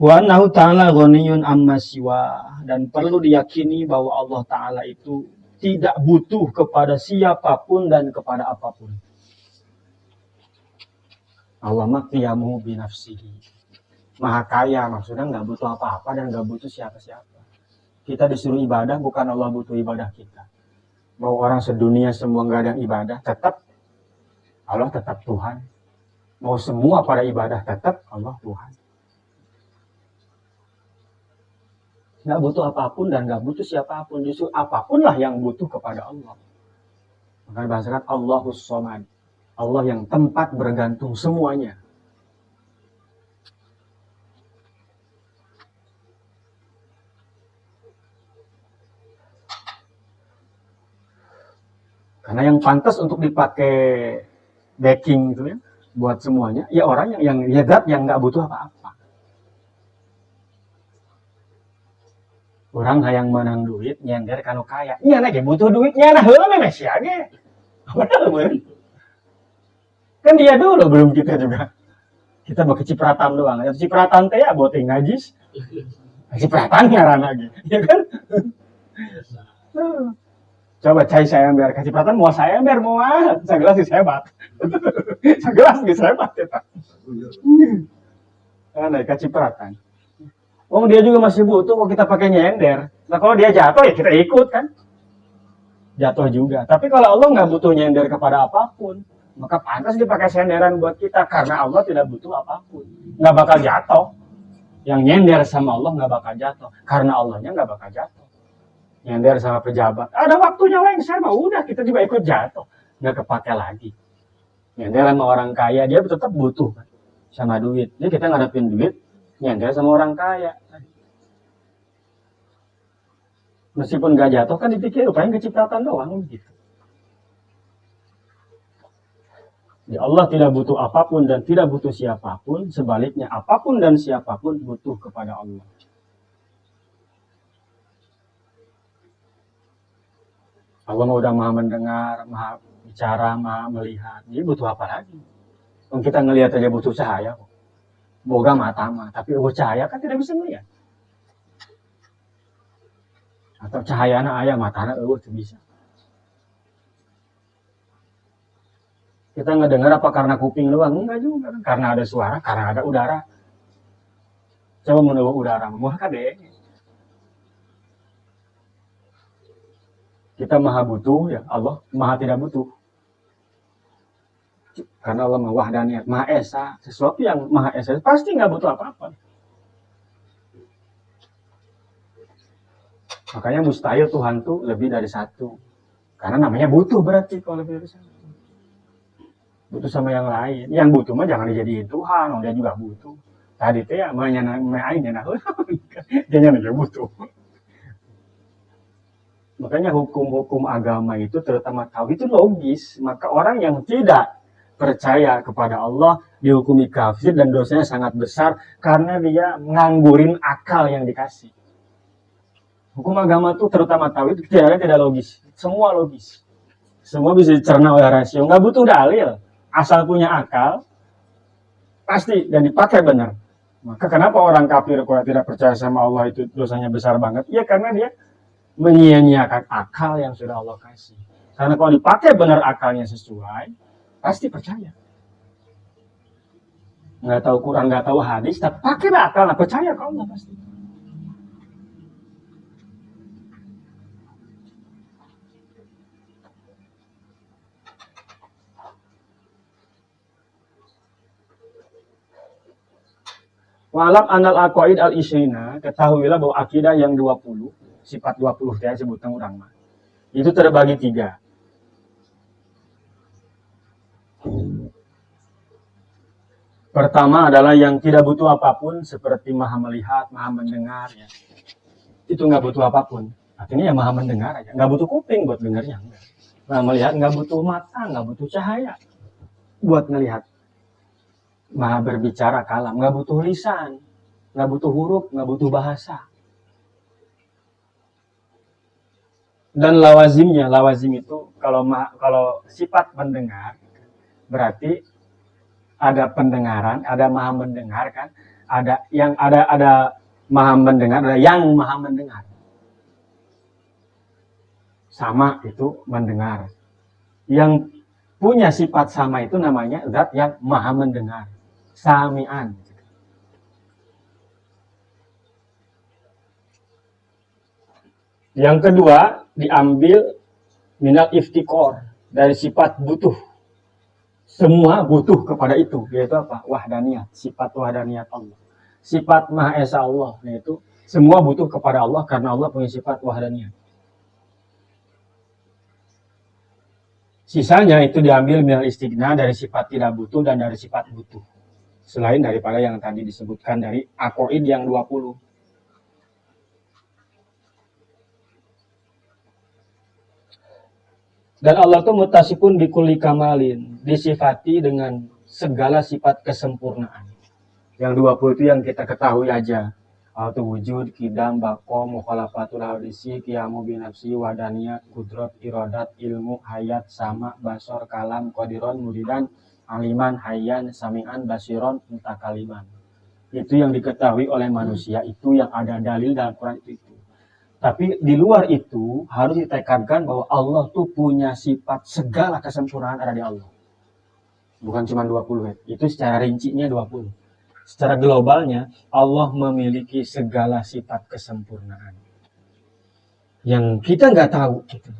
Wa annahu ta'ala ghaniyun amma siwa, dan perlu diyakini bahwa Allah Ta'ala itu tidak butuh kepada siapapun dan kepada apapun. Allah mah qiyamuhu binafsihi. Maha kaya, maksudnya nggak butuh apa-apa dan nggak butuh siapa-siapa. Kita disuruh ibadah, bukan Allah butuh ibadah kita. Mau orang sedunia semua nggak ada yang ibadah, tetap Allah tetap Tuhan. Mau semua pada ibadah, tetap Allah Tuhan. Nggak butuh apapun dan nggak butuh siapapun. Justru apapunlah yang butuh kepada Allah. Maka dibahasakan Allahus Somad. Allah yang tempat bergantung semuanya. Karena yang pantas untuk dipakai backing itu ya, buat semuanya, ya orang yang zat yang nggak butuh apa-apa. Orang hayang menang duit, nyender kanu kaya. Iya lagi butuh duitnya, nah heula mah masih age. Kan dia dulu, belum kita juga. Kita mau kecipratan doang. Ya cipratan teh ya boting najis. Cipratan ngaran lagi. Ya kan? Coba cai saya ember, kecipratan mau saya ember mau segelas geus hebat. Segelas geus hebat eta. Kan kecipratan. Oh dia juga masih butuh kok kita pakai nyender. Nah kalau dia jatuh ya kita ikut kan. Jatuh juga. Tapi kalau Allah nggak butuh nyender kepada apapun, maka pantas dipakai senderan buat kita. Karena Allah tidak butuh apapun. Nggak bakal jatuh. Yang nyender sama Allah nggak bakal jatuh. Karena Allahnya nggak bakal jatuh. Nyender sama pejabat. Ada waktunya lengser mah udah kita juga ikut jatuh. Nggak kepake lagi. Nyender sama orang kaya dia tetap butuh kan. Sama duit. Jadi kita ngadepin duit. Nyender sama orang kaya. Meskipun gak jatuh kan dipikir rupanya kecipratan doang gitu. Ya Allah tidak butuh apapun dan tidak butuh siapapun. Sebaliknya apapun dan siapapun butuh kepada Allah. Allah udah maha mendengar, maha bicara, maha melihat. Jadi butuh apa lagi? Kalau kita ngelihat aja butuh cahaya kok. Boga mata mah, tapi cahaya kan tidak bisa melihat. Atau cahayana aya matana tidak bisa. Kita ngedengar apa karena kuping doang? Enggak juga kan. Karena ada suara, karena ada udara. Coba menunggu udara, mau kade. Kita maha butuh, ya Allah maha tidak butuh. Karena Allah maha wahdaniyat, maha esa. Sesuatu yang maha esa pasti nggak butuh apa-apa. Makanya mustahil Tuhan tuh lebih dari satu. Karena namanya butuh berarti kalau lebih dari satu. Butuh sama yang lain. Yang butuh mah jangan dijadiin Tuhan, dia juga butuh. Tadi teh ya mainnya nah. Dia juga butuh. Makanya hukum-hukum agama itu terutama tauhid itu logis. Maka orang yang tidak percaya kepada Allah dihukumi kafir dan dosanya sangat besar karena dia nganggurin akal yang dikasih. Hukum agama itu terutama tauhid tidak logis, semua logis, semua bisa dicerna oleh rasio, nggak butuh dalil, asal punya akal pasti dan dipakai benar. Maka kenapa orang kafir kalau tidak percaya sama Allah itu dosanya besar banget? Ya karena dia menyia-nyiakan akal yang sudah Allah kasih. Karena kalau dipakai benar akalnya sesuai, pasti percaya. Nggak tahu Quran, nggak tahu hadis, tapi pakai akal, percaya kau nggak pasti. Walam anal aqaid al-isyina, ketahuilah bahwa akidah yang 20, sifat 20 saya sebutkan orang mah. Itu terbagi 3. Pertama adalah yang tidak butuh apapun seperti maha melihat, maha mendengar ya. Itu nggak butuh apapun. Artinya ya maha mendengar aja, nggak butuh kuping buat dengarnya. Maha melihat nggak butuh mata, nggak butuh cahaya buat ngelihat. Maha berbicara kalam, nggak butuh lisan, nggak butuh huruf, nggak butuh bahasa. Dan lawazimnya, lawazim itu kalau sifat mendengar berarti ada pendengaran, ada maha mendengar kan. ada maha mendengar, ada yang maha mendengar. Sama itu mendengar. Yang punya sifat sama itu namanya zat yang maha mendengar. Sami'an. Yang kedua, diambil minal iftikor, dari sifat butuh. Semua butuh kepada itu, yaitu apa? Wahdaniyat, sifat wahdaniyat Allah. Sifat Maha Esa Allah, yaitu semua butuh kepada Allah karena Allah punya sifat wahdaniyat. Sisanya itu diambil minal istighna, dari sifat tidak butuh dan dari sifat butuh. Selain daripada yang tadi disebutkan dari aqaid yang 20. Dan Allah itu mutasifun bikulli kamalin, disifati dengan segala sifat kesempurnaan. Yang 20 itu yang kita ketahui aja. Auto wujud, kidam, bako, mukhalafatul hadisi, kiamu binafsi, wadaniyat, kudrot, iradat, ilmu, hayat, sama, basor, kalam, qadiron, muridan, aliman, hayyan, sami'an, basiron, mutakaliman. Itu yang diketahui oleh manusia, itu yang ada dalil dalam Quran itu. Tapi di luar itu harus ditekankan bahwa Allah tuh punya sifat segala kesempurnaan ada di Allah. Bukan cuma 20 ya. Itu secara rincinya 20. Secara globalnya Allah memiliki segala sifat kesempurnaan. Yang kita nggak tahu gitu.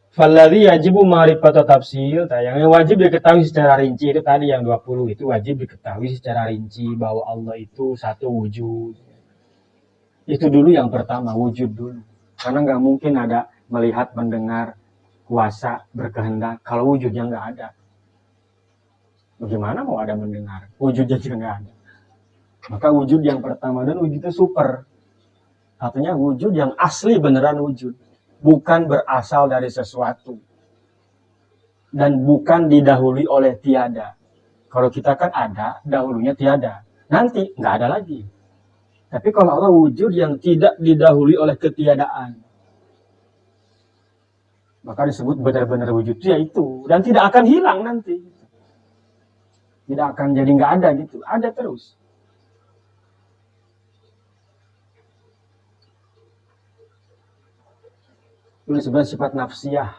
Falladhi yajibu ma'rifatu tafsil, yang wajib diketahui secara rinci itu tadi yang 20 itu wajib diketahui secara rinci bahwa Allah itu satu wujud. Itu dulu yang pertama, wujud dulu. Karena nggak mungkin ada melihat, mendengar, kuasa, berkehendak kalau wujudnya nggak ada. Bagaimana mau ada mendengar? Wujudnya juga nggak ada. Maka wujud yang pertama dan wujud itu super. Artinya wujud yang asli beneran wujud. Bukan berasal dari sesuatu. Dan bukan didahului oleh tiada. Kalau kita kan ada, dahulunya tiada. Nanti nggak ada lagi. Tapi kalau Allah wujud yang tidak didahului oleh ketiadaan. Maka disebut benar-benar wujud itu. Dan tidak akan hilang nanti. Tidak akan jadi nggak ada gitu. Ada terus. Itu sebenarnya sifat nafsiyah.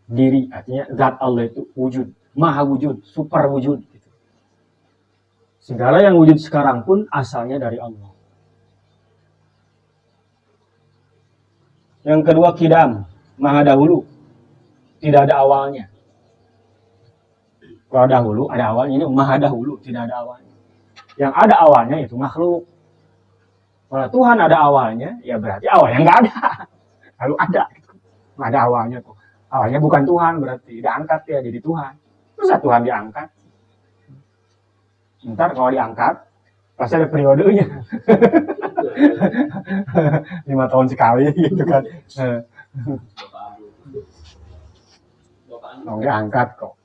Diri, artinya zat Allah itu wujud. Maha wujud, super wujud. Gitu. Segala yang wujud sekarang pun asalnya dari Allah. Yang kedua kidam, maha dahulu. Tidak ada awalnya. Kalau dahulu ada awalnya, ini maha dahulu, tidak ada awalnya. Yang ada awalnya itu makhluk. Kalau Tuhan ada awalnya, ya berarti awalnya nggak ada. Lalu ada, nggak ada awalnya tuh. Awalnya bukan Tuhan berarti, diangkat ya jadi Tuhan. Terus Tuhan diangkat. Ntar kalau diangkat, pasti ada periodenya. 5 tahun sekali gitu kan. Oh, diangkat kok.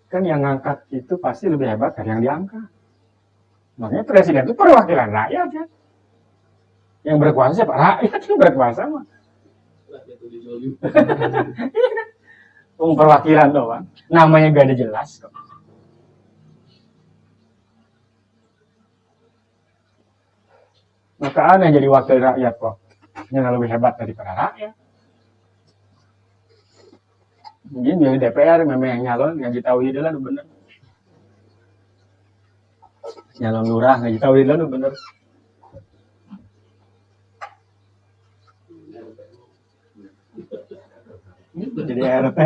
Kan yang ngangkat itu pasti lebih hebat dari yang diangkat. Makanya presiden itu perwakilan rakyat ya. Yang berkuasa siapa? Rakyat yang berkuasa mah. Perwakilan doang. Namanya gak ada jelas kok. Maka aneh jadi wakil rakyat kok. Yang lebih hebat daripada rakyat. Mungkin dari DPR memang yang nyalon yang ditahui dulu bener. Nyalon lurah nggak ditahui dulu bener. Jadi RT.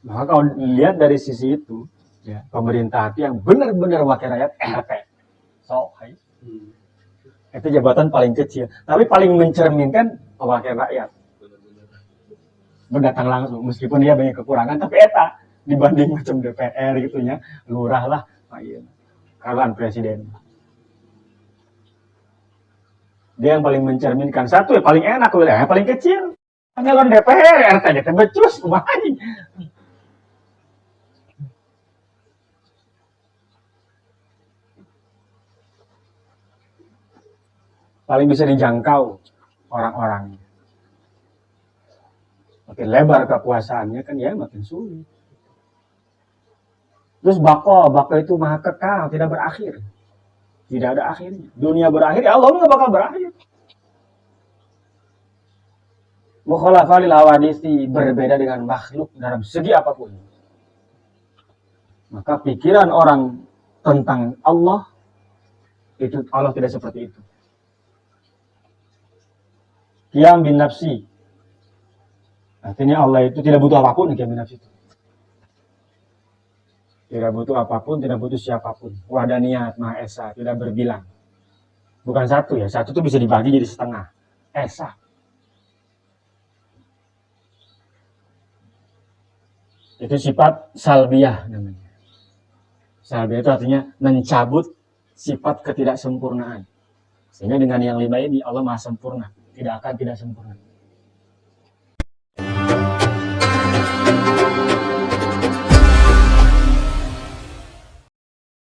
Maka kalau lihat dari sisi itu, ya, pemerintah itu yang benar-benar wakil rakyat RT. So, hai. Itu jabatan paling kecil, tapi paling mencerminkan wakil rakyat. Mendatang langsung, meskipun dia banyak kekurangan, tapi eta dibanding macam DPR gitunya, lurah lah, karuan presiden. Dia yang paling mencerminkan satu, ya paling enak, yang paling kecil. Nyalon DPR, RT aja becus, kumaha. paling bisa dijangkau orang-orangnya. Makin lebar kekuasaannya kan ya makin sulit. Terus bako itu maha kekal, tidak berakhir. Tidak ada akhirnya. Dunia berakhir, ya Allah nggak bakal berakhir. Mukhalafah lil hawadisi, berbeda dengan makhluk dalam segi apapun. Maka pikiran orang tentang Allah, itu Allah tidak seperti itu. Qiyam bin nafsi. Artinya Allah itu tidak butuh apapun, qiyam bin nafsi itu. Tidak butuh apapun, tidak butuh siapapun. Wadaniyat, Maha Esa, tidak berbilang. Bukan satu ya, satu itu bisa dibagi jadi setengah. Esa. Itu sifat salbiyah namanya. Salbiyah itu artinya mencabut sifat ketidaksempurnaan. Sehingga dengan yang 5 ini Allah Maha sempurna, tidak akan tidak sempurna.